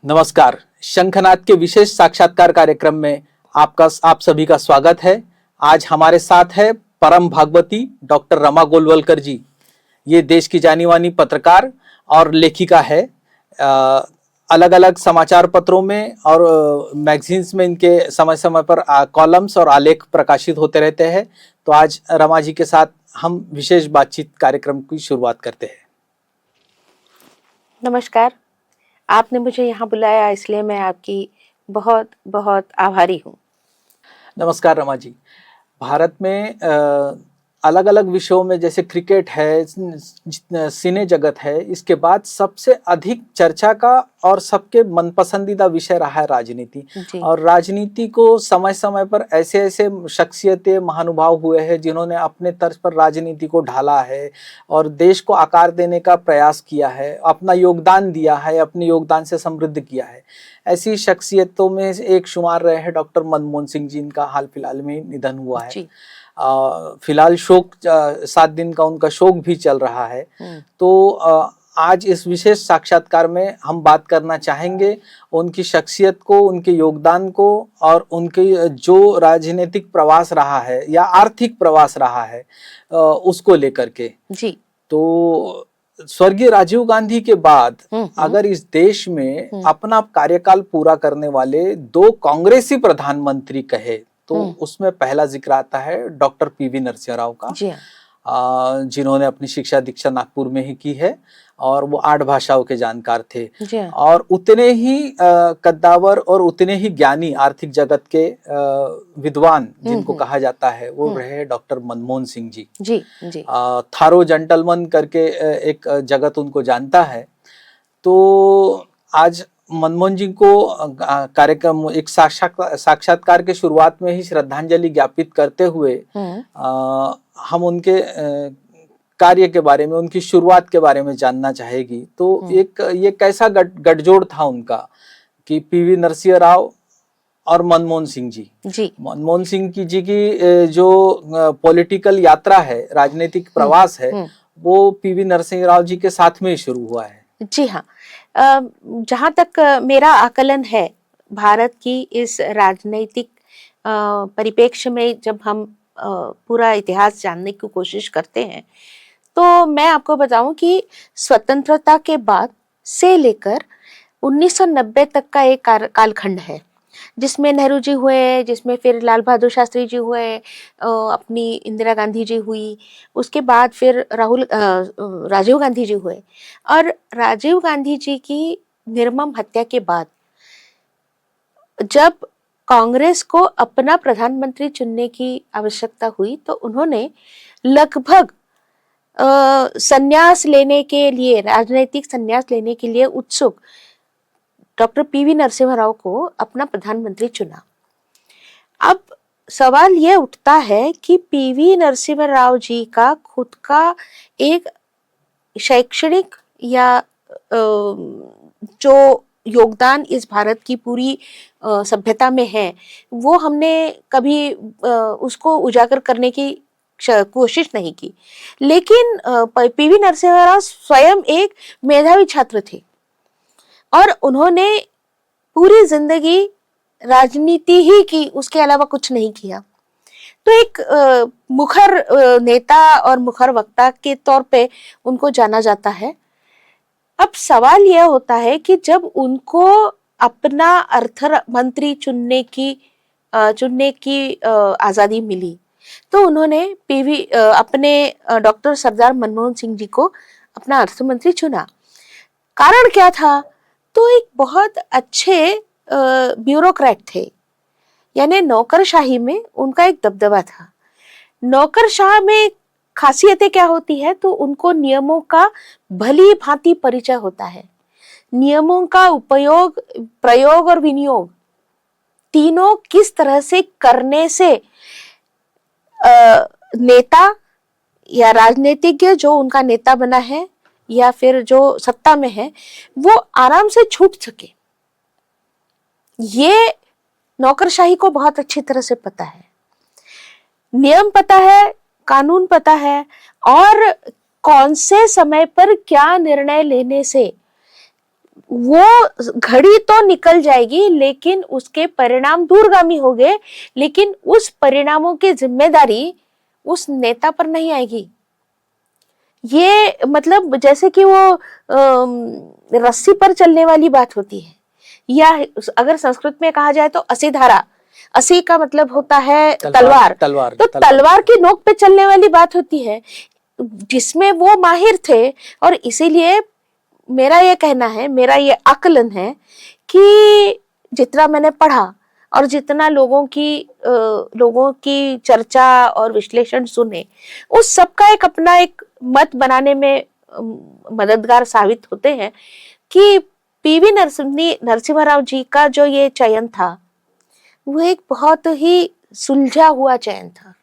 नमस्कार। शंखनाद के विशेष साक्षात्कार कार्यक्रम में आप सभी का स्वागत है। आज हमारे साथ है परम भागवती डॉक्टर रमा गोलवलकर जी। ये देश की जानी मानी पत्रकार और लेखिका है। अलग अलग समाचार पत्रों में और मैगजीन्स में इनके समय समय पर कॉलम्स और आलेख प्रकाशित होते रहते हैं। तो आज रमा जी के साथ हम विशेष बातचीत कार्यक्रम की शुरुआत करते हैं। नमस्कार। आपने मुझे यहाँ बुलाया इसलिए मैं आपकी बहुत बहुत आभारी हूँ। नमस्कार रमा जी। भारत में अलग अलग विषयों में जैसे क्रिकेट है, सिने जगत है, इसके बाद सबसे अधिक चर्चा का और सबके मनपसंदीदा विषय रहा है राजनीति। और राजनीति को समय समय पर ऐसे ऐसे शख्सियतें, महानुभाव हुए हैं जिन्होंने अपने तर्ज पर राजनीति को ढाला है और देश को आकार देने का प्रयास किया है, अपना योगदान दिया है, अपने योगदान से समृद्ध किया है। ऐसी शख्सियतों में एक शुमार रहे हैं डॉक्टर मनमोहन सिंह जी, इनका हाल फिलहाल में निधन हुआ है। फिलहाल शोक 7 दिन का उनका शोक भी चल रहा है। तो आज इस विशेष साक्षात्कार में हम बात करना चाहेंगे उनकी शख्सियत को, उनके योगदान को और उनके जो राजनीतिक प्रवास रहा है या आर्थिक प्रवास रहा है उसको लेकर के जी। तो स्वर्गीय राजीव गांधी के बाद अगर इस देश में अपना कार्यकाल पूरा करने वाले 2 कांग्रेसी प्रधानमंत्री कहे तो उसमें पहला जिक्र आता है डॉक्टर पीवी नरसिम्हा राव का, जिन्होंने अपनी शिक्षा दीक्षा नागपुर में ही की है और वो 8 भाषाओं के जानकार थे और उतने ही कद्दावर और उतने ही ज्ञानी आर्थिक जगत के विद्वान जिनको कहा जाता है वो रहे डॉक्टर मनमोहन सिंह जी। थारो जेंटलमैन करके एक जगत उनको जानता है। तो आज मनमोहन जी को कार्यक्रम एक साक्षात्कार के शुरुआत में ही श्रद्धांजलि ज्ञापित करते हुए हम उनके कार्य के बारे में, उनकी शुरुआत के बारे में जानना चाहेगी। तो ये कैसा गठजोड़ था उनका कि पीवी नरसिम्हा राव और मनमोहन सिंह जी। मनमोहन सिंह जी की जो पॉलिटिकल यात्रा है, राजनीतिक प्रवास है, वो पीवी नरसिम्हा राव जी के साथ में ही शुरू हुआ है। जी हाँ, जहाँ तक मेरा आकलन है भारत की इस राजनीतिक परिप्रेक्ष्य में जब हम पूरा इतिहास जानने की कोशिश करते हैं तो मैं आपको बताऊं कि स्वतंत्रता के बाद से लेकर 1990 तक का एक कालखंड है जिसमें नेहरू जी हुए, जिसमें फिर लाल बहादुर शास्त्री जी हुए, अपनी इंदिरा गांधी जी हुई, उसके बाद फिर राजीव गांधी जी हुए। और राजीव गांधी जी की निर्मम हत्या के बाद जब कांग्रेस को अपना प्रधानमंत्री चुनने की आवश्यकता हुई तो उन्होंने लगभग संन्यास लेने के लिए, राजनीतिक संन्यास लेने के लिए उत्सुक डॉक्टर पीवी नरसिम्हा राव को अपना प्रधानमंत्री चुना। अब सवाल यह उठता है कि पीवी नरसिम्हा राव जी का खुद का एक शैक्षणिक या जो योगदान इस भारत की पूरी सभ्यता में है वो हमने कभी उसको उजागर करने की कोशिश नहीं की। लेकिन पीवी नरसिम्हा राव स्वयं एक मेधावी छात्र थे और उन्होंने पूरी जिंदगी राजनीति ही की, उसके अलावा कुछ नहीं किया। तो एक मुखर नेता और मुखर वक्ता के तौर पे उनको जाना जाता है। अब सवाल यह होता है कि जब उनको अपना अर्थ मंत्री चुनने की आजादी मिली तो उन्होंने अपने डॉक्टर सरदार मनमोहन सिंह जी को अपना अर्थ मंत्री चुना। कारण क्या था? तो एक बहुत अच्छे ब्यूरोक्रेट थे, यानी नौकरशाही में उनका एक दबदबा था। नौकरशाह में खासियतें क्या होती है? तो उनको नियमों का भली भांति परिचय होता है। नियमों का उपयोग, प्रयोग और विनियोग तीनों किस तरह से करने से नेता या राजनीतिज्ञ जो उनका नेता बना है या फिर जो सत्ता में है वो आराम से छूट सके, ये नौकरशाही को बहुत अच्छी तरह से पता है। नियम पता है, कानून पता है और कौन से समय पर क्या निर्णय लेने से वो घड़ी तो निकल जाएगी, लेकिन उसके परिणाम दूरगामी होंगे, लेकिन उस परिणामों की जिम्मेदारी उस नेता पर नहीं आएगी। ये मतलब जैसे कि वो रस्सी पर चलने वाली बात होती है, या अगर संस्कृत में कहा जाए तो असी धारा, असी का मतलब होता है तलवार, तो तलवार की नोक पे चलने वाली बात होती है, जिसमें वो माहिर थे। और इसीलिए मेरा ये कहना है, मेरा ये आकलन है कि जितना मैंने पढ़ा और जितना लोगों की चर्चा और विश्लेषण सुने, उस सबका एक अपना एक मत बनाने में मददगार साबित होते हैं कि पीवी नरसिम्हा राव जी का जो ये चयन था, वो एक बहुत ही सुलझा हुआ चयन था।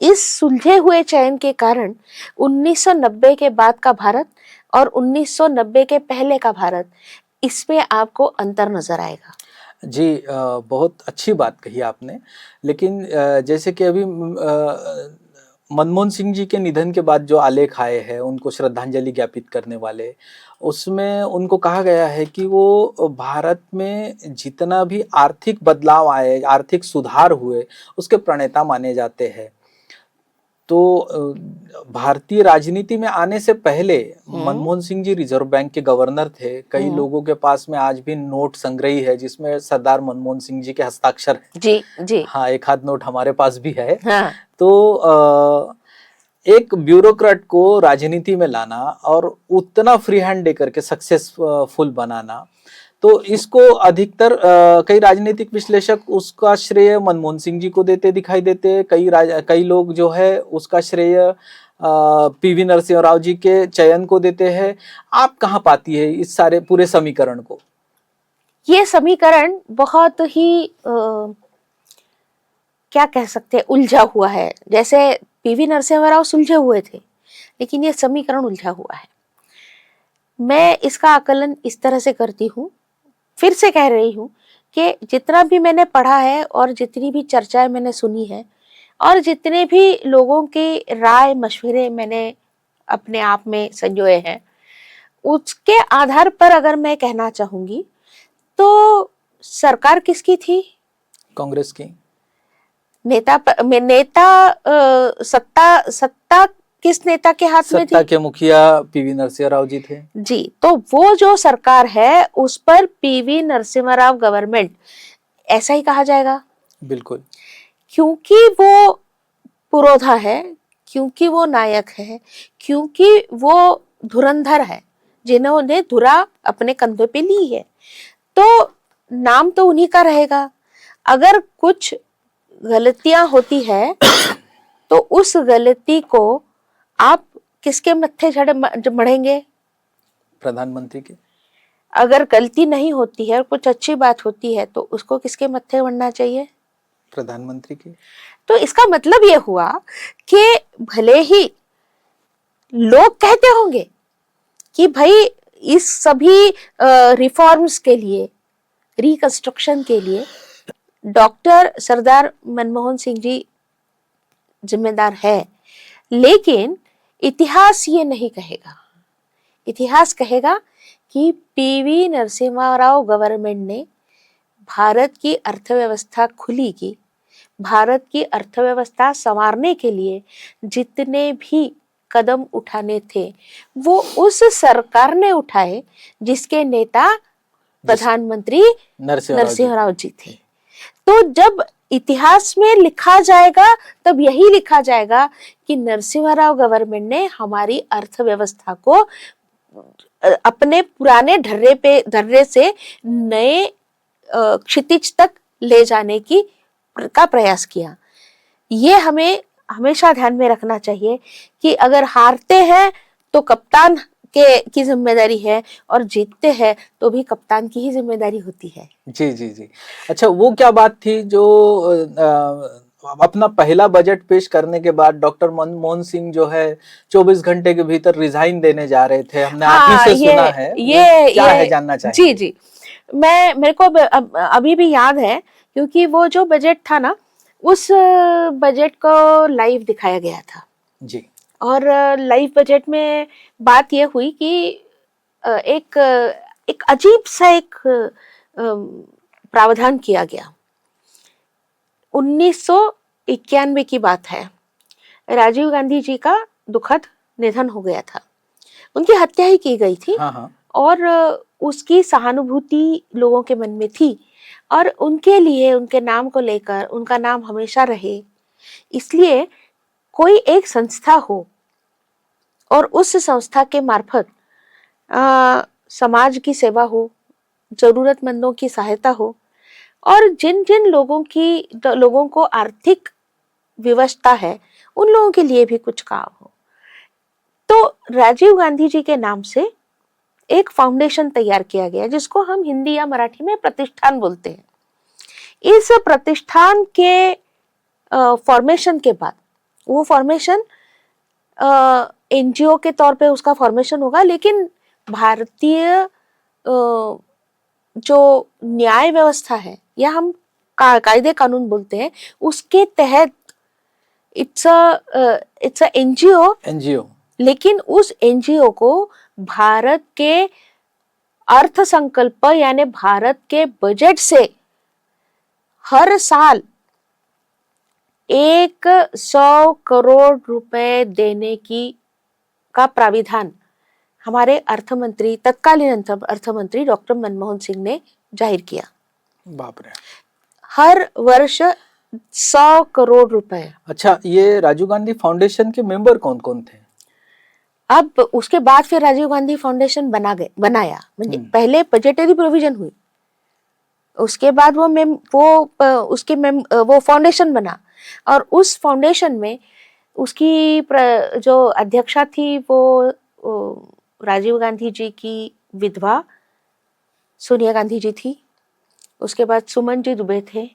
इस सुलझे हुए चयन के कारण 1990 के बाद का भारत और 1990 के पहले का भारत, इसमें आपको अंतर नजर आएगा। जी, बहुत अच्छी बात कही आपने। लेकिन जैसे कि अभी मनमोहन सिंह जी के निधन के बाद जो आलेख आए हैं उनको श्रद्धांजलि ज्ञापित करने वाले, उसमें उनको कहा गया है कि वो भारत में जितना भी आर्थिक बदलाव आए, आर्थिक सुधार हुए, उसके प्रणेता माने जाते हैं। तो भारतीय राजनीति में आने से पहले मनमोहन सिंह जी रिजर्व बैंक के गवर्नर थे। कई लोगों के पास में आज भी नोट संग्रही है जिसमें सरदार मनमोहन सिंह जी के हस्ताक्षर है। जी जी, हाँ, एक हाथ नोट हमारे पास भी है। हाँ। तो एक ब्यूरोक्रेट को राजनीति में लाना और उतना फ्री हैंड दे करके सक्सेसफुल बनाना, तो इसको अधिकतर कई राजनीतिक विश्लेषक उसका श्रेय मनमोहन सिंह जी को देते दिखाई देते। कई लोग जो है उसका श्रेय पीवी नरसिम्हा राव जी के चयन को देते हैं। आप कहाँ पाती है इस सारे पूरे समीकरण को? ये समीकरण बहुत ही क्या कह सकते हैं, उलझा हुआ है। जैसे पीवी नरसिम्हा राव सुलझे हुए थे, लेकिन ये समीकरण उलझा हुआ है। मैं इसका आकलन इस तरह से करती हूँ, फिर से कह रही हूँ कि जितना भी मैंने पढ़ा है और जितनी भी चर्चाएं मैंने सुनी है और जितने भी लोगों की राय मशवरे मैंने अपने आप में संजोए हैं, उसके आधार पर अगर मैं कहना चाहूंगी तो सरकार किसकी थी? कांग्रेस की। सत्ता किस नेता के हाथ में थी? सत्ता के मुखिया पीवी नरसिम्हा राव जी थे। जी, तो वो जो सरकार है उस पर पीवी नरसिम्हा राव गवर्नमेंट ऐसा ही कहा जाएगा। बिल्कुल, क्योंकि वो पुरोधा है, क्योंकि वो नायक है, क्योंकि वो धुरंधर है, जिन्होंने धुरा अपने कंधों पे ली है, तो नाम तो उन्हीं का रहेगा। अगर कुछ गलतियां होती है तो उस गलती को आप किसके मत्थे मढ़ेंगे? प्रधानमंत्री के। अगर गलती नहीं होती है और कुछ अच्छी बात होती है तो उसको किसके मत्थे मढ़ना चाहिए? प्रधानमंत्री के। तो इसका मतलब ये हुआ कि भले ही लोग कहते होंगे कि भाई इस सभी रिफॉर्म्स के लिए, रिकंस्ट्रक्शन के लिए डॉक्टर सरदार मनमोहन सिंह जी जिम्मेदार है, लेकिन इतिहास ये नहीं कहेगा। इतिहास कहेगा कि पीवी नरसिम्हा राव गवर्नमेंट ने भारत की अर्थव्यवस्था खुली की, भारत की अर्थव्यवस्था संवारने के लिए जितने भी कदम उठाने थे वो उस सरकार ने उठाए जिसके नेता प्रधानमंत्री नरसिम्हा राव जी थे। तो जब इतिहास में लिखा जाएगा तब यही लिखा जाएगा कि नरसिम्हा राव गवर्नमेंट ने हमारी अर्थव्यवस्था को अपने पुराने ढर्रे से नए क्षितिज तक ले जाने का प्रयास किया। ये हमें हमेशा ध्यान में रखना चाहिए कि अगर हारते हैं तो कप्तान की जिम्मेदारी है और जीतते हैं तो भी कप्तान की ही जिम्मेदारी होती है। जी जी जी। अच्छा, वो क्या बात थी जो अपना पहला बजट पेश करने के बाद डॉक्टर मनमोहन सिंह जो है 24 घंटे के भीतर रिजाइन देने जा रहे थे, हमने आप ही से सुना है, ये क्या है जानना चाहिए। जी जी, मेरे को अभी भी याद है, क्योंकि वो जो बजट था ना, उस बजट को लाइव दिखाया गया था जी। और लाइव बजट में बात ये हुई कि एक एक अजीब सा एक प्रावधान किया गया। 1991 की बात है, राजीव गांधी जी का दुखद निधन हो गया था, उनकी हत्या ही की गई थी। हाँ हाँ। और उसकी सहानुभूति लोगों के मन में थी और उनके लिए, उनके नाम को लेकर, उनका नाम हमेशा रहे, इसलिए कोई एक संस्था हो और उस संस्था के मार्फत समाज की सेवा हो, जरूरतमंदों की सहायता हो और जिन जिन लोगों को आर्थिक विवशता है उन लोगों के लिए भी कुछ काम हो। तो राजीव गांधी जी के नाम से एक फाउंडेशन तैयार किया गया जिसको हम हिंदी या मराठी में प्रतिष्ठान बोलते हैं। इस प्रतिष्ठान के फॉर्मेशन के बाद, वो फॉर्मेशन एनजीओ के तौर पे उसका फॉर्मेशन होगा, लेकिन भारतीय जो न्याय व्यवस्था है या हम कायदे कानून बोलते हैं, उसके तहत इट्स अ एनजीओ, लेकिन उस एनजीओ को भारत के अर्थ संकल्प यानी भारत के बजट से हर साल 100 करोड़ रुपए देने का प्राविधान हमारे तत्कालीन अर्थमंत्री डॉक्टर मनमोहन सिंह ने जाहिर किया। बाप रे। हर वर्ष 100 करोड़ रुपए। अच्छा, ये राजीव गांधी फाउंडेशन के मेंबर कौन कौन थे? अब उसके बाद फिर राजीव गांधी फाउंडेशन बनाया, पहले बजटरी प्रोविजन हुई, उसके बाद वो फाउंडेशन बना और उस फाउंडेशन में उसकी जो अध्यक्षा थी वो राजीव गांधी जी की विधवा सोनिया गांधी जी थी। उसके बाद सुमन जी दुबे थे,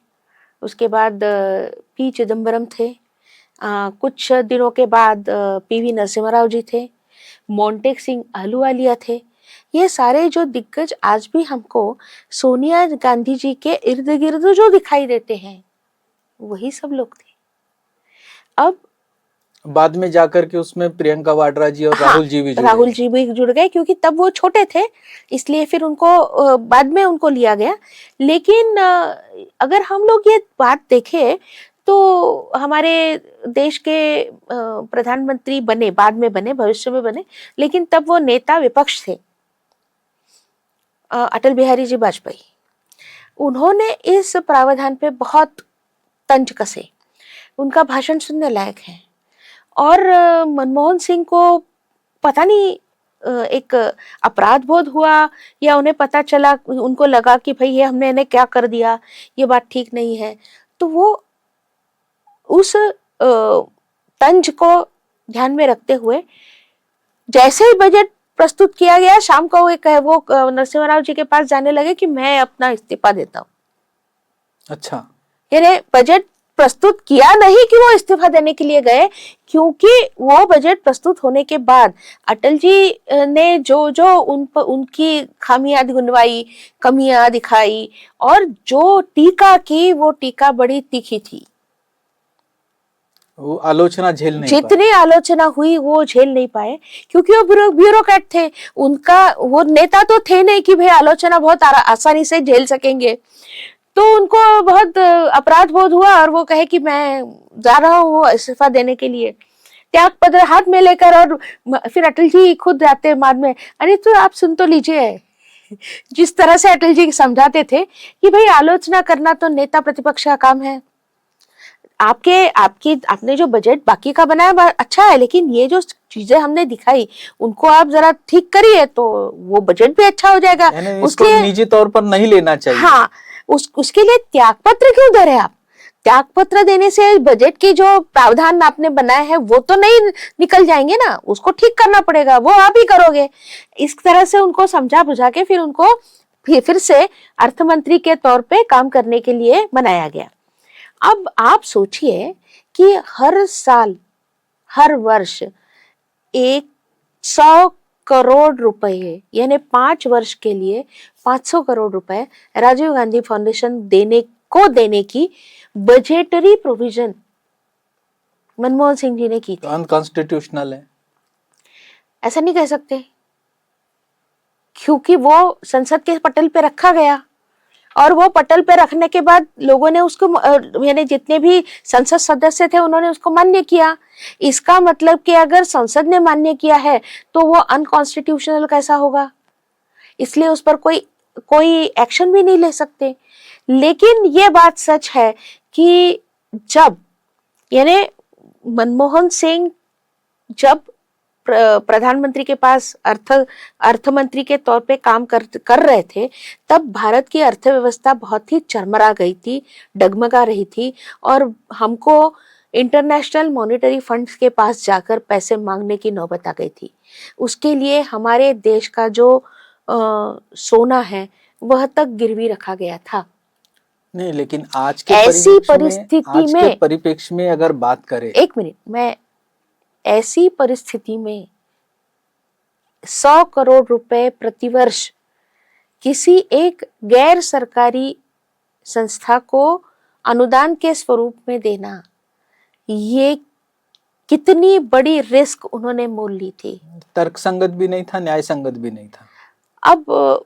उसके बाद पी चिदम्बरम थे, कुछ दिनों के बाद पीवी नरसिम्हा राव जी थे, मोंटेक सिंह अहलूवालिया थे। ये सारे जो दिग्गज आज भी हमको सोनिया गांधी जी के इर्द गिर्द जो दिखाई देते हैं वही सब लोग थे। अब बाद में जाकर के उसमें प्रियंका वाड्रा जी और राहुल जी भी जुड़ गए क्योंकि तब वो छोटे थे, इसलिए फिर उनको बाद में उनको लिया गया। लेकिन अगर हम लोग ये बात देखें तो हमारे देश के प्रधानमंत्री बने, बाद में बने, भविष्य में बने, लेकिन तब वो नेता विपक्ष थे, अटल बिहारी जी वाजपेयी। उन्होंने इस प्रावधान पे बहुत तंज कसे, उनका भाषण सुनने लायक है। और मनमोहन सिंह को पता नहीं एक अपराध बोध हुआ या उन्हें पता चला, उनको लगा कि भाई ये हमने इन्हें क्या कर दिया, ये बात ठीक नहीं है, तो वो उस तंज को ध्यान में रखते हुए जैसे ही बजट प्रस्तुत किया गया, शाम को वो नरसिम्हा राव जी के पास जाने लगे कि मैं अपना इस्तीफा देता हूँ। अच्छा, यानी बजट प्रस्तुत किया नहीं कि वो इस्तीफा देने के लिए गए, क्योंकि वो बजट प्रस्तुत होने के बाद अटल जी ने जो उनकी खामियां गिनवाई, कमियां दिखाई और जो टीका की, वो टीका बड़ी तीखी थी। वो आलोचना झेल नहीं जितनी आलोचना हुई वो झेल नहीं पाए, क्योंकि वो ब्यूरोक्रेट थे। उनका वो नेता तो थे नहीं कि भाई आलोचना बहुत आसानी से झेल सकेंगे। तो उनको बहुत अपराध बोध हुआ और वो कहे कि मैं जा रहा हूँ इस्तीफा देने के लिए, त्याग पत्र हाथ में लेकर। और फिर अटल जी खुद जाते बाद में, अरे तो आप सुन तो लीजिए, जिस तरह से अटल जी समझाते थे कि भाई आलोचना करना तो नेता प्रतिपक्ष का काम है। आपने जो बजट बाकी का बनाया अच्छा है, लेकिन ये जो चीजें हमने दिखाई उनको आप जरा ठीक करिए तो वो बजट भी अच्छा हो जाएगा। उसको निजी तौर पर नहीं लेना चाहिए। हाँ, उसके लिए त्याग पत्र क्यों दे रहे हैं आप? त्याग पत्र देने से बजट की जो प्रावधान आपने बनाए हैं वो तो नहीं निकल जाएंगे ना, उसको ठीक करना पड़ेगा, वो आप ही करोगे। इस तरह से उनको समझा बुझा के फिर उनको फिर से अर्थमंत्री के तौर पे काम करने के लिए बनाया गया। अब आप सोचिए कि हर साल, हर वर्ष 100 करोड़ रुपए, यानी 5 वर्ष के लिए 500 करोड़ रुपए राजीव गांधी फाउंडेशन देने की बजटरी प्रोविजन मनमोहन सिंह जी ने की। तो अनकॉन्स्टिट्यूशनल है, ऐसा नहीं कह सकते। क्योंकि वो संसद के पटल पे रखा गया और वो पटल पे रखने के बाद लोगों ने उसको यानी जितने भी संसद सदस्य थे उन्होंने उसको मान्य किया। इसका मतलब कि अगर संसद ने मान्य किया है तो वो अनकॉन्स्टिट्यूशनल कैसा होगा, इसलिए उस पर कोई एक्शन भी नहीं ले सकते। लेकिन ये बात सच है कि जब यानी मनमोहन सिंह जब प्रधानमंत्री के पास अर्थ मंत्री के तौर पे काम कर रहे थे, तब भारत की अर्थव्यवस्था बहुत ही चरमरा गई थी, डगमगा रही थी और हमको इंटरनेशनल मॉनेटरी फंड्स के पास जाकर पैसे मांगने की नौबत आ गई थी। उसके लिए हमारे देश का जो सोना है वह तक गिरवी रखा गया था। नहीं, लेकिन आज के ऐसी परिप्रेक्ष्य में अगर बात करें, एक मिनट, मैं ऐसी परिस्थिति में 100 करोड़ रुपए प्रतिवर्ष किसी एक गैर सरकारी संस्था को अनुदान के स्वरूप में देना, ये कितनी बड़ी रिस्क उन्होंने मोल ली थी। तर्कसंगत भी नहीं था, न्याय संगत भी नहीं था। अब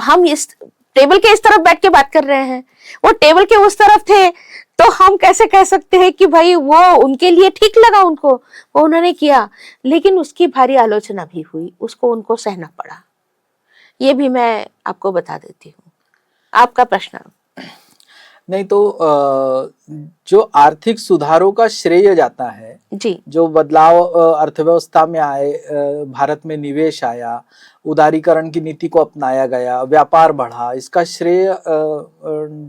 हम इस टेबल के इस तरफ बैठ के बात कर रहे हैं, वो टेबल के उस तरफ थे, तो हम कैसे कह सकते हैं कि भाई वो उनके लिए ठीक लगा, वो उन्होंने किया। लेकिन उसकी भारी आलोचना भी हुई, उसको उनको सहना पड़ा। ये भी मैं आपको बता देती हूँ। आपका प्रश्न। नहीं तो जो आर्थिक सुधारों का श्रेय जाता है जी, जो बदलाव अर्थव्यवस्था में आए, भारत में निवेश आया, उदारीकरण की नीति को अपनाया गया, व्यापार बढ़ा, इसका श्रेय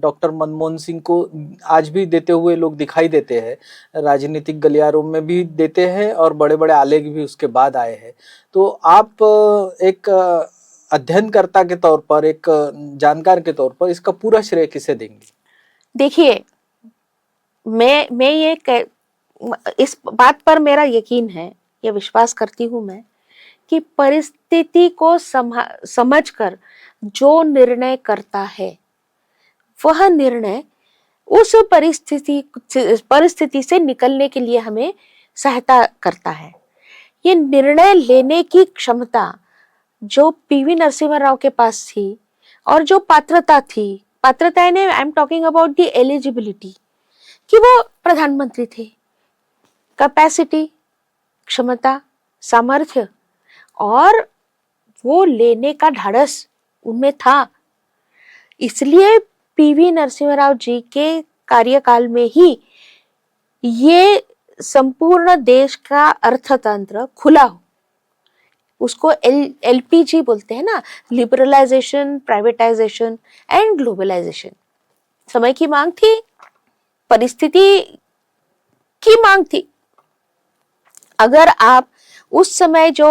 डॉक्टर मनमोहन सिंह को आज भी देते हुए लोग दिखाई देते हैं, राजनीतिक गलियारों में भी देते हैं और बड़े बड़े आलेख भी उसके बाद आए हैं। तो आप एक अध्ययनकर्ता के तौर पर, एक जानकार के तौर पर इसका पूरा श्रेय किसे देंगे? देखिए, मैं इस बात पर मेरा यकीन है, ये विश्वास करती हूँ मैं कि परिस्थिति को समझकर जो निर्णय करता है वह निर्णय उस परिस्थिति से निकलने के लिए हमें सहायता करता है। ये निर्णय लेने की क्षमता जो पीवी नरसिम्हा राव के पास थी और जो पात्रता यानी I am talking about the eligibility, कि वो प्रधानमंत्री थे, कैपेसिटी, क्षमता, सामर्थ्य और वो लेने का ढाढ़स उनमें था। इसलिए पीवी नरसिम्हा राव जी के कार्यकाल में ही ये संपूर्ण देश का अर्थतंत्र खुला हो। उसको LPG बोलते हैं ना, लिबरलाइजेशन, प्राइवेटाइजेशन एंड ग्लोबलाइजेशन। समय की मांग थी, परिस्थिति की मांग थी। अगर आप उस समय जो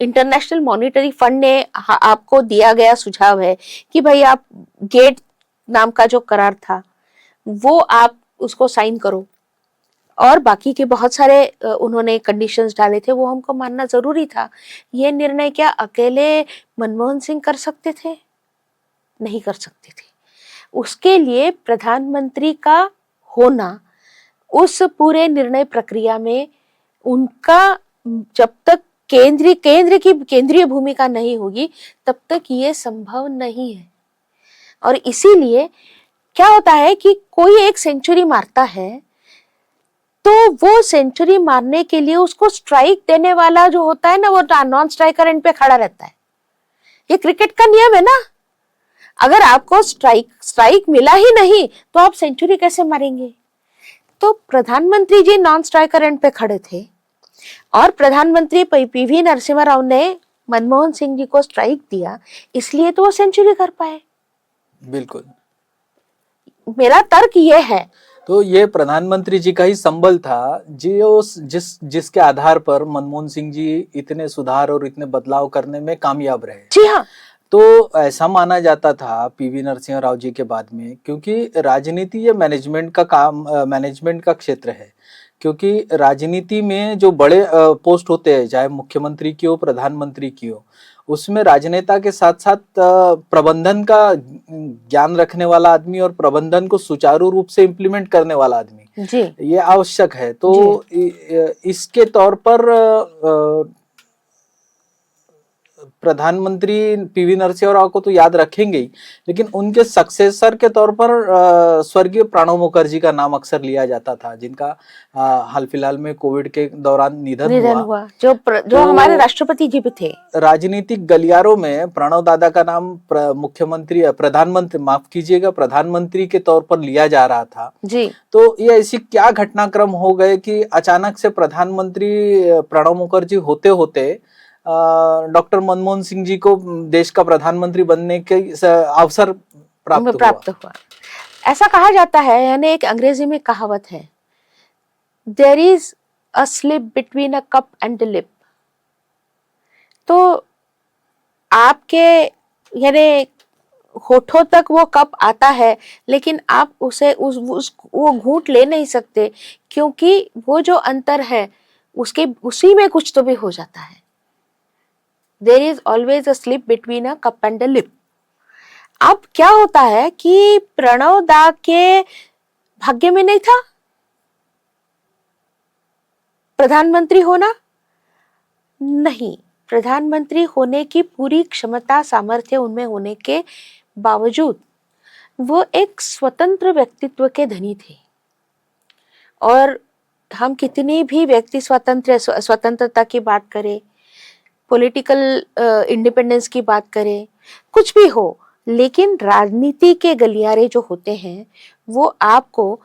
इंटरनेशनल मॉनेटरी फंड ने आपको दिया गया सुझाव है कि भाई आप गेट नाम का जो करार था वो आप उसको साइन करो और बाकी के बहुत सारे उन्होंने कंडीशंस डाले थे, वो हमको मानना जरूरी था। ये निर्णय क्या अकेले मनमोहन सिंह कर सकते थे? नहीं कर सकते थे। उसके लिए प्रधानमंत्री का होना उस पूरे निर्णय प्रक्रिया में उनका जब तक केंद्रीय भूमिका नहीं होगी तब तक ये संभव नहीं है। और इसीलिए क्या होता है कि कोई एक सेंचुरी मारता है तो वो सेंचुरी मारने के लिए उसको स्ट्राइक देने वाला जो होता है ना, वो नॉन स्ट्राइकर एंड पे खड़ा रहता है। ये क्रिकेट का नियम है ना, अगर आपको स्ट्राइक मिला ही नहीं तो आप सेंचुरी कैसे मारेंगे? तो प्रधानमंत्री जी नॉन स्ट्राइकर एंड पे खड़े थे और प्रधानमंत्री पीवी नरसिम्हा राव ने मनमोहन सिंह जी को स्ट्राइक दिया, इसलिए तो वो सेंचुरी कर पाए। बिल्कुल, मेरा तर्क ये है। तो ये प्रधानमंत्री जी का ही संबल था जिसके आधार पर मनमोहन सिंह जी इतने सुधार और इतने बदलाव करने में कामयाब रहे। जी हाँ। तो ऐसा माना जाता था पीवी नरसिम्हा राव जी के बाद में, क्योंकि राजनीति ये मैनेजमेंट का क्षेत्र है, क्योंकि राजनीति में जो बड़े पोस्ट होते हैं, चाहे मुख्यमंत्री की हो, प्रधानमंत्री की हो, उसमें राजनेता के साथ साथ प्रबंधन का ज्ञान रखने वाला आदमी और प्रबंधन को सुचारू रूप से इम्प्लीमेंट करने वाला आदमी जी। ये आवश्यक है। तो इसके तौर पर प्रधानमंत्री पीवी नरसिम्हा राव को तो याद रखेंगे ही, लेकिन उनके सक्सेसर के तौर पर स्वर्गीय प्रणब मुखर्जी का नाम अक्सर लिया जाता था, जिनका हाल फिलहाल में कोविड के दौरान निधन हुआ। जो हमारे राष्ट्रपति जी भी थे। राजनीतिक गलियारों में प्रणब दादा का नाम प्रधानमंत्री के तौर पर लिया जा रहा था जी। तो ये ऐसी क्या घटनाक्रम हो गए कि अचानक से प्रधानमंत्री प्रणब मुखर्जी होते होते डॉक्टर मनमोहन सिंह जी को देश का प्रधानमंत्री बनने के अवसर प्राप्त हुआ। ऐसा कहा जाता है, यानी एक अंग्रेजी में कहावत है, there is a slip between a cup and lip. तो आपके यानी होठों तक वो कप आता है, लेकिन आप उसे वो घूंट ले नहीं सकते, क्योंकि वो जो अंतर है उसी में कुछ तो भी हो जाता है। There is always a slip between a cup and a lip. अब क्या होता है कि प्रणव दा के भाग्य में नहीं था प्रधानमंत्री होना, नहीं, प्रधानमंत्री होने की पूरी क्षमता सामर्थ्य उनमें होने के बावजूद वो एक स्वतंत्र व्यक्तित्व के धनी थे। और हम कितनी भी व्यक्ति स्वतंत्रता की बात करें, पॉलिटिकल इंडिपेंडेंस की बात करें, कुछ भी हो, लेकिन राजनीति के गलियारे जो होते हैं वो आपको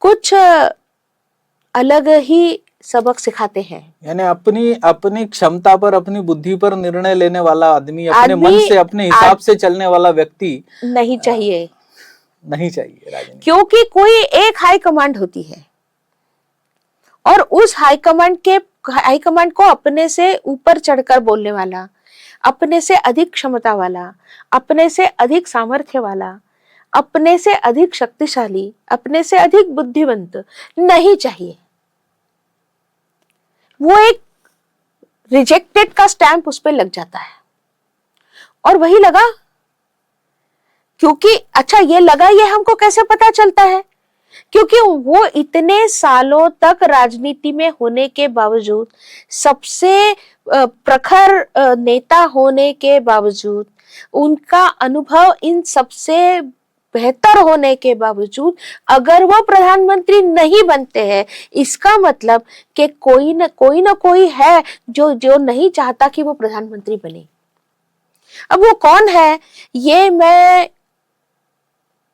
कुछ अलग ही सबक सिखाते हैं। यानी अपनी क्षमता पर, अपनी बुद्धि पर निर्णय लेने वाला आदमी, अपने मन से, अपने हिसाब से चलने वाला व्यक्ति नहीं चाहिए राजनीति। क्योंकि कोई एक हाई कमांड होती है और उस हाई कमांड को अपने से ऊपर चढ़कर बोलने वाला, अपने से अधिक क्षमता वाला, अपने से अधिक सामर्थ्य वाला, अपने से अधिक शक्तिशाली, अपने से अधिक बुद्धिवंत नहीं चाहिए। वो एक रिजेक्टेड का स्टैंप उस पर लग जाता है। और वही लगा, क्योंकि अच्छा ये लगा, ये हमको कैसे पता चलता है? क्योंकि वो इतने सालों तक राजनीति में होने के बावजूद, सबसे प्रखर नेता होने के बावजूद, उनका अनुभव इन सबसे बेहतर होने के बावजूद अगर वो प्रधानमंत्री नहीं बनते हैं, इसका मतलब कि कोई ना कोई है जो नहीं चाहता कि वो प्रधानमंत्री बने। अब वो कौन है, ये मैं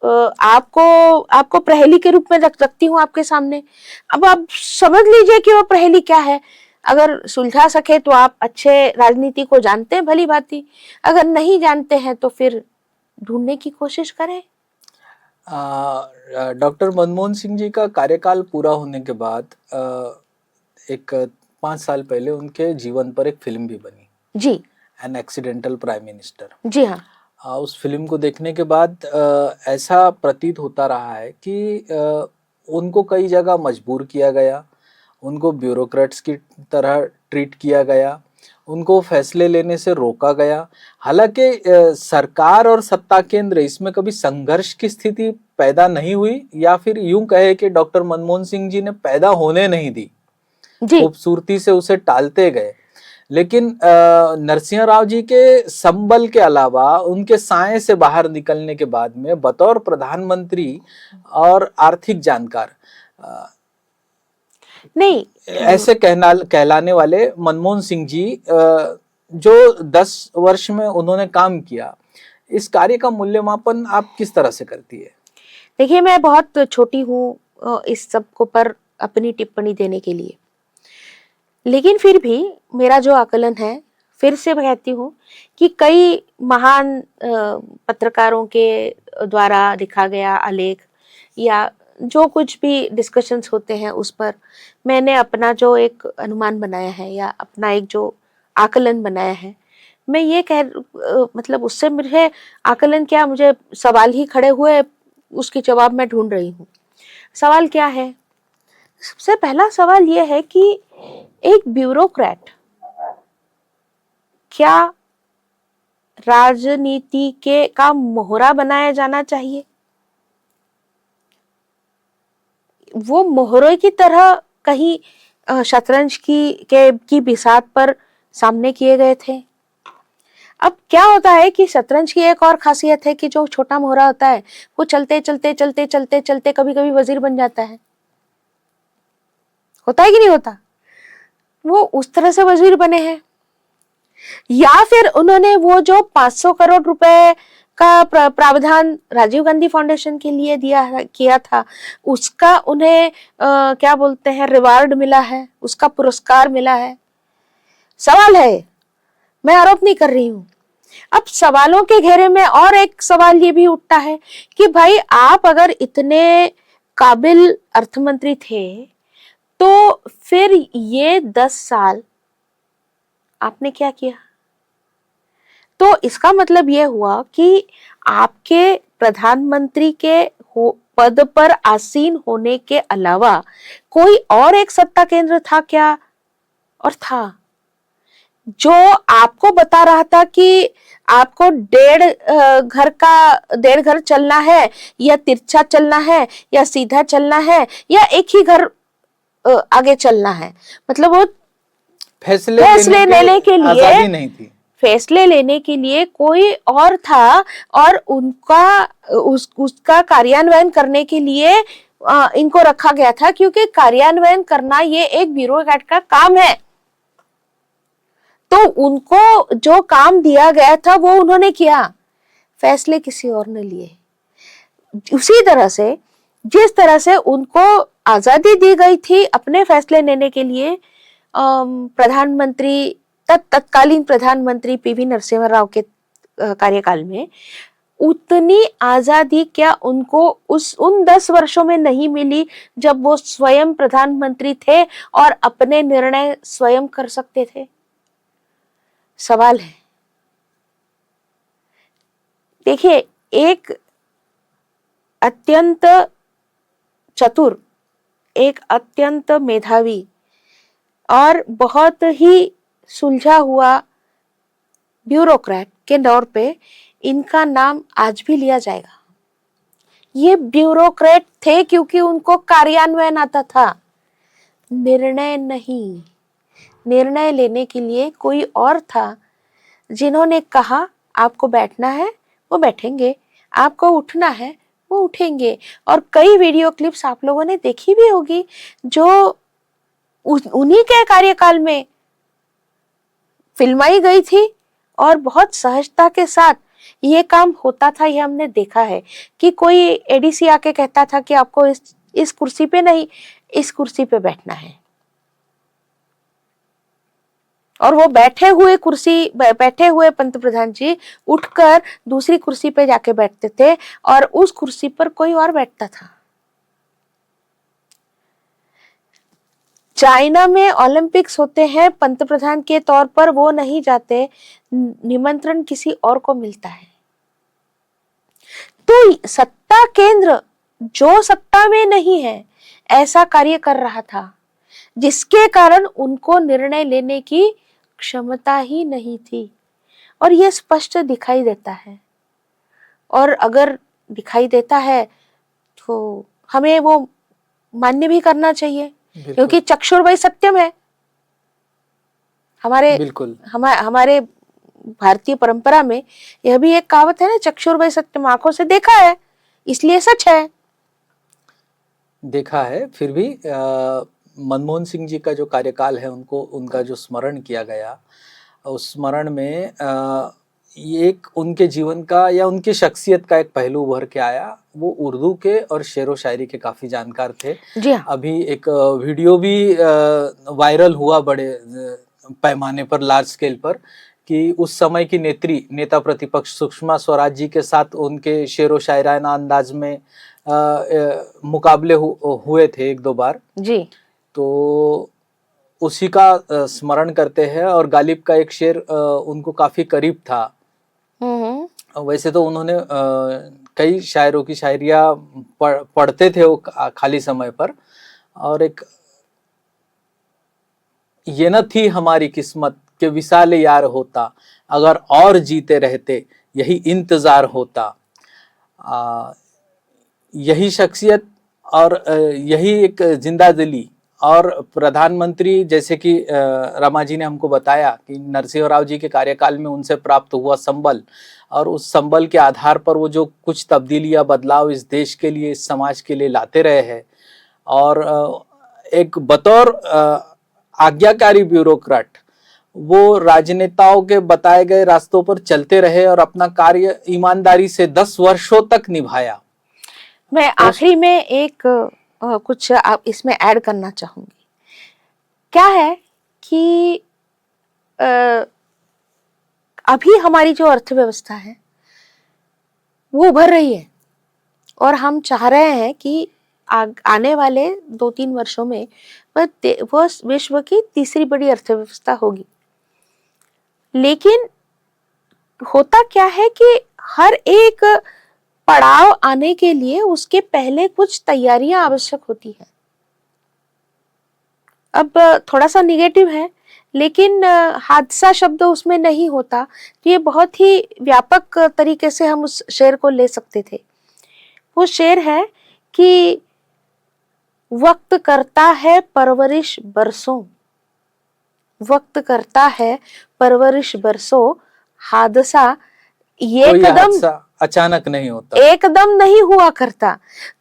आपको पहेली के रूप में रखती हूँ आपके सामने। अब आप समझ लीजिए कि वो पहेली क्या है। अगर सुलझा सके तो आप अच्छे राजनीति को जानते हैं, भली भांति। अगर नहीं जानते हैं तो फिर ढूंढने की कोशिश करें। डॉक्टर मनमोहन सिंह जी का कार्यकाल पूरा होने के बाद एक 5 साल पहले उनके जीवन पर एक फिल्म भी बनी जी, एन एक्सीडेंटल प्राइम मिनिस्टर। जी हाँ। उस फिल्म को देखने के बाद ऐसा प्रतीत होता रहा है कि उनको कई जगह मजबूर किया गया, उनको ब्यूरोक्रेट्स की तरह ट्रीट किया गया, उनको फैसले लेने से रोका गया। हालांकि सरकार और सत्ता केंद्र इसमें कभी संघर्ष की स्थिति पैदा नहीं हुई, या फिर यूं कहे कि डॉक्टर मनमोहन सिंह जी ने पैदा होने नहीं दी, खूबसूरती से उसे टालते गए। लेकिन नरसिम्हा राव जी के संबल के अलावा, उनके साए से बाहर निकलने के बाद में बतौर प्रधानमंत्री और आर्थिक जानकार नहीं ऐसे कहलाने वाले मनमोहन सिंह जी, जो 10 वर्ष में उन्होंने काम किया, इस कार्य का मूल्यमापन आप किस तरह से करती है? देखिए, मैं बहुत छोटी हूँ इस सब को पर अपनी टिप्पणी देने के लिए, लेकिन फिर भी मेरा जो आकलन है, फिर से कहती हूँ कि कई महान पत्रकारों के द्वारा लिखा गया आलेख या जो कुछ भी डिस्कशंस होते हैं, उस पर मैंने अपना जो एक अनुमान बनाया है या अपना एक जो आकलन बनाया है, मैं ये मतलब उससे मुझे आकलन क्या, मुझे सवाल ही खड़े हुए, उसके जवाब मैं ढूंढ रही हूँ। सवाल क्या है? सबसे पहला सवाल ये है कि एक ब्यूरोक्रेट क्या राजनीति का मोहरा बनाया जाना चाहिए? वो मोहरे की तरह कहीं शतरंज की बिसात पर सामने किए गए थे? अब क्या होता है कि शतरंज की एक और खासियत है कि जो छोटा मोहरा होता है वो चलते चलते चलते चलते चलते कभी कभी वजीर बन जाता है। होता है कि नहीं होता? वो उस तरह से वजीर बने हैं। या फिर उन्होंने वो जो 500 करोड़ रुपए का प्रावधान राजीव गांधी फाउंडेशन के लिए किया था, उसका उन्हें क्या बोलते हैं, रिवार्ड मिला है, उसका पुरस्कार मिला है। सवाल है, मैं आरोप नहीं कर रही हूं। अब सवालों के घेरे में और एक सवाल ये भी उठता है कि भाई आप अगर इतने काबिल अर्थमंत्री थे तो फिर ये 10 साल आपने क्या किया? तो इसका मतलब ये हुआ कि आपके प्रधानमंत्री के पद पर आसीन होने के अलावा कोई और एक सत्ता केंद्र था क्या? और था, जो आपको बता रहा था कि आपको डेढ़ घर चलना है, या तिरछा चलना है, या सीधा चलना है, या एक ही घर आगे चलना है। मतलब वो फैसले लेने के लिए आजादी नहीं थी। फैसले लेने के लिए कोई और था, और उसका कार्यान्वयन करने के लिए इनको रखा गया था, क्योंकि कार्यान्वयन करना ये एक ब्यूरोक्रेट का काम है। तो उनको जो काम दिया गया था वो उन्होंने किया, फैसले किसी और ने लिए। उसी तरह से जिस तरह से उनको आजादी दी गई थी अपने फैसले लेने के लिए, तत्कालीन प्रधानमंत्री पीवी नरसिम्हा राव के कार्यकाल में, उतनी आजादी क्या उनको उन 10 वर्षों में नहीं मिली जब वो स्वयं प्रधानमंत्री थे और अपने निर्णय स्वयं कर सकते थे? सवाल है। देखिए, एक अत्यंत चतुर, एक अत्यंत मेधावी और बहुत ही सुलझा हुआ ब्यूरोक्रेट के तौर पे इनका नाम आज भी लिया जाएगा। ये ब्यूरोक्रेट थे क्योंकि उनको कार्यान्वयन आता था, निर्णय नहीं। निर्णय लेने के लिए कोई और था, जिन्होंने कहा आपको बैठना है वो बैठेंगे, आपको उठना है वो उठेंगे। और कई वीडियो क्लिप्स आप लोगों ने देखी भी होगी जो उन्हीं के कार्यकाल में फिल्माई गई थी, और बहुत सहजता के साथ ये काम होता था। ये हमने देखा है कि कोई एडीसी आके कहता था कि आपको इस कुर्सी पे नहीं, इस कुर्सी पे बैठना है, और वो बैठे हुए पंतप्रधान जी उठकर दूसरी कुर्सी पे जाके बैठते थे, और उस कुर्सी पर कोई और बैठता था। चाइना में ओलंपिक्स होते हैं, पंतप्रधान के तौर पर वो नहीं जाते, निमंत्रण किसी और को मिलता है। तो सत्ता केंद्र जो सत्ता में नहीं है ऐसा कार्य कर रहा था, जिसके कारण उनको निर्णय लेने की क्षमता ही नहीं थी। और यह स्पष्ट दिखाई देता है, और अगर दिखाई देता है तो हमें वो मान्य भी करना चाहिए, क्योंकि चक्षुर्वय सत्यम है। हमारे भारतीय परंपरा में यह भी एक कहावत है ना, चक्षुर्वय सत्यम, आंखों से देखा है इसलिए सच है। देखा है, फिर भी मनमोहन सिंह जी का जो कार्यकाल है उनका जो स्मरण किया गया, उस स्मरण में एक उनके जीवन का या उनकी शख्सियत का एक पहलू उभर के आया। वो उर्दू के और शेर व शायरी के काफी जानकार थे। जी हाँ। अभी एक वीडियो भी वायरल हुआ बड़े पैमाने पर, लार्ज स्केल पर, कि उस समय की नेता प्रतिपक्ष सुषमा स्वराज जी के साथ उनके शेर व शायराना अंदाज में मुकाबले हुए थे 1-2 बार जी। तो उसी का स्मरण करते हैं, और गालिब का एक शेर उनको काफी करीब था। वैसे तो उन्होंने कई शायरों की शायरियाँ पढ़ते थे वो खाली समय पर, और एक ये न थी हमारी किस्मत के विसाल यार होता, अगर और जीते रहते यही इंतजार होता। यही शख्सियत और यही एक जिंदा दिली और प्रधानमंत्री, जैसे कि रमा जी ने हमको बताया कि नरसिंह राव जी के कार्यकाल में उनसे प्राप्त हुआ संबल, और उस संबल के आधार पर वो जो कुछ तब्दीलियां बदलाव इस देश के लिए, इस समाज के लिए लाते रहे हैं, और एक बतौर आज्ञाकारी ब्यूरोक्रेट वो राजनेताओं के बताए गए रास्तों पर चलते रहे और अपना कार्य ईमानदारी से 10 वर्षों तक निभाया। मैं आखिरी में एक कुछ आप इसमें ऐड करना चाहूंगी। क्या है कि अभी हमारी जो अर्थव्यवस्था है वो उभर रही है, और हम चाह रहे हैं कि आने वाले 2-3 वर्षों में वो विश्व की तीसरी बड़ी अर्थव्यवस्था होगी। लेकिन होता क्या है कि हर एक पड़ाव आने के लिए उसके पहले कुछ तैयारियां आवश्यक होती है। अब थोड़ा सा निगेटिव है, लेकिन हादसा शब्द उसमें नहीं होता, तो ये बहुत ही व्यापक तरीके से हम उस शेर को ले सकते थे। वो शेर है कि वक्त करता है परवरिश बरसों, वक्त करता है परवरिश बरसों, हादसा ये कदम अचानक नहीं होता, एकदम नहीं हुआ करता।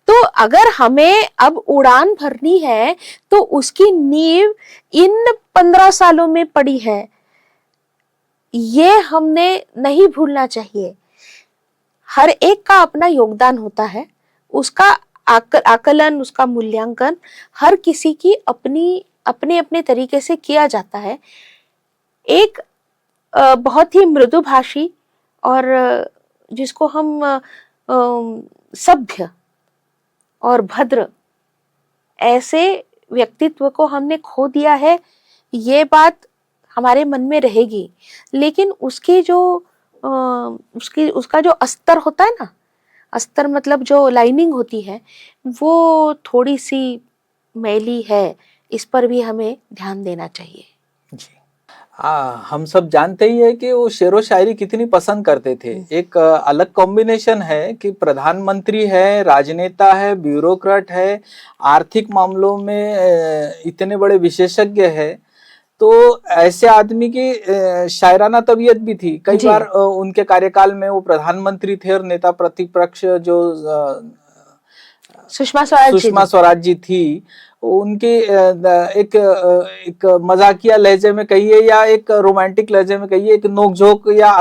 तो अगर हमें अब उड़ान भरनी है तो उसकी नींव इन 15 सालों में पड़ी है, ये हमने नहीं भूलना चाहिए। हर एक का अपना योगदान होता है, उसका आकलन, उसका मूल्यांकन हर किसी की अपने अपने तरीके से किया जाता है। एक बहुत ही मृदुभाषी और जिसको हम सभ्य और भद्र, ऐसे व्यक्तित्व को हमने खो दिया है, ये बात हमारे मन में रहेगी। लेकिन उसकी जो उसका जो अस्तर होता है ना, अस्तर मतलब जो लाइनिंग होती है, वो थोड़ी सी मैली है, इस पर भी हमें ध्यान देना चाहिए। जी, हम सब जानते ही है कि वो शेरो शायरी कितनी पसंद करते थे। एक अलग कॉम्बिनेशन है कि प्रधानमंत्री है, राजनेता है, ब्यूरोक्रेट है, आर्थिक मामलों में इतने बड़े विशेषज्ञ है, तो ऐसे आदमी की शायराना तबीयत भी थी। कई बार उनके कार्यकाल में वो प्रधानमंत्री थे और नेता प्रतिपक्ष जो सुषमा स्वराज जी थी, उनकी एक मजाकिया लहजे में कहिए या एक रोमांटिक लहजे में कहिए, एक नोकझोंक या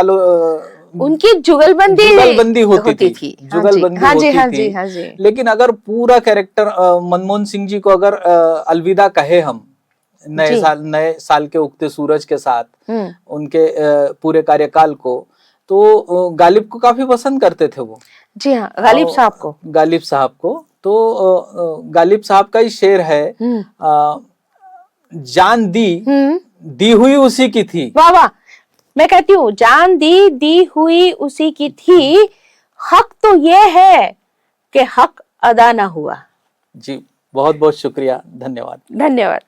उनकी जुगलबंदी होती थी। जुगलबंदी होती थी। लेकिन अगर पूरा कैरेक्टर मनमोहन सिंह जी को अगर अलविदा कहे हम नए साल के उगते सूरज के साथ उनके पूरे कार्यकाल को, तो गालिब को काफी पसंद करते थे वो। जी हाँ, गालिब साहब को। तो गालिब साहब का ही शेर है, जान दी हुई उसी की थी। वाह वाह, मैं कहती हूँ जान दी हुई उसी की थी, हक तो ये है कि हक अदा ना हुआ। जी, बहुत बहुत शुक्रिया, धन्यवाद। धन्यवाद।